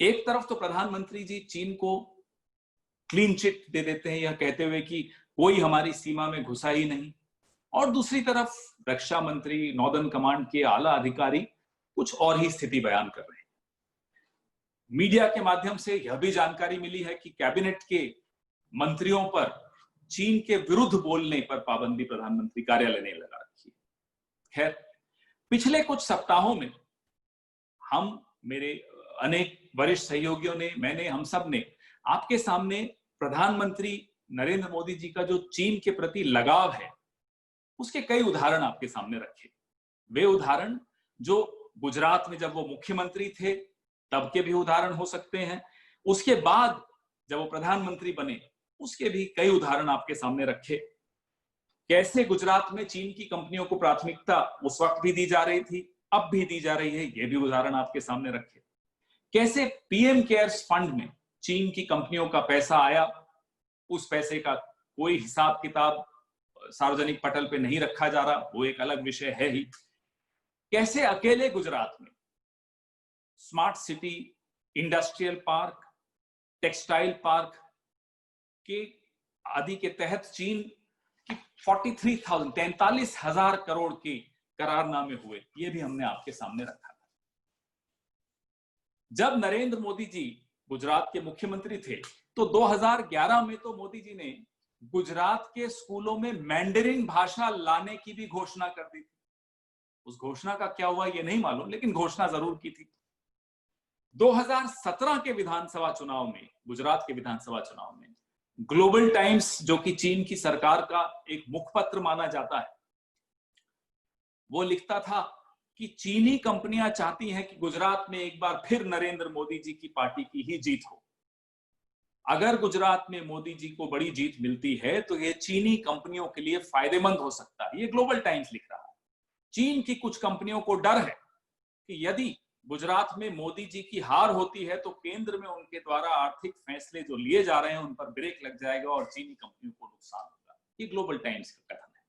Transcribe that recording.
एक तरफ तो प्रधानमंत्री जी चीन को क्लीन चिट दे देते हैं, यह कहते हुए कि कोई हमारी सीमा में घुसा ही नहीं, और दूसरी तरफ रक्षा मंत्री, नॉर्दर्न कमांड के आला अधिकारी कुछ और ही स्थिति बयान कर रहे हैं। मीडिया के माध्यम से यह भी जानकारी मिली है कि कैबिनेट के मंत्रियों पर चीन के विरुद्ध बोलने पर पाबंदी प्रधानमंत्री कार्यालय ने लगा रखी है। खैर, पिछले कुछ सप्ताहों में मेरे अनेक वरिष्ठ सहयोगियों ने, मैंने, हम सब ने आपके सामने प्रधानमंत्री नरेंद्र मोदी जी का जो चीन के प्रति लगाव है उसके कई उदाहरण आपके सामने रखे। वे उदाहरण जो गुजरात में जब वो मुख्यमंत्री थे तब के भी उदाहरण हो सकते हैं, उसके बाद जब वो प्रधानमंत्री बने उसके भी कई उदाहरण आपके सामने रखे। कैसे गुजरात में चीन की कंपनियों को प्राथमिकता उस वक्त भी दी जा रही थी, अब भी दी जा रही है, ये भी उदाहरण आपके सामने रखे। कैसे पीएम केयर्स फंड में चीन की कंपनियों का पैसा आया, उस पैसे का कोई हिसाब किताब सार्वजनिक पटल पे नहीं रखा जा रहा, वो एक अलग विषय है ही। कैसे अकेले गुजरात में smart city, industrial park, textile park के आदि के तहत चीन की 43,000 करोड़ के करारनामे हुए, ये भी हमने आपके सामने रखा था। जब नरेंद्र मोदी जी गुजरात के मुख्यमंत्री थे तो 2011 में तो मोदी जी ने गुजरात के स्कूलों में मैंडरिन भाषा लाने की भी घोषणा कर दी थी। उस घोषणा का क्या हुआ ये नहीं मालूम, लेकिन घोषणा जरूर की थी। 2017 के विधानसभा चुनाव में, गुजरात के विधानसभा चुनाव में, ग्लोबल टाइम्स, जो कि चीन की सरकार का एक मुखपत्र माना जाता है, वो लिखता था कि चीनी कंपनियां चाहती हैं कि गुजरात में एक बार फिर नरेंद्र मोदी जी की पार्टी की ही जीत हो। अगर गुजरात में मोदी जी को बड़ी जीत मिलती है तो यह चीनी कंपनियों के लिए फायदेमंद हो सकता है। ये ग्लोबल टाइम्स लिख रहा है। चीन की कुछ कंपनियों को डर है कि यदि गुजरात में मोदी जी की हार होती है तो केंद्र में उनके द्वारा आर्थिक फैसले जो लिए जा रहे हैं उन पर ब्रेक लग जाएगा और चीनी कंपनियों को नुकसान होगा। ये ग्लोबल टाइम्स का कथन।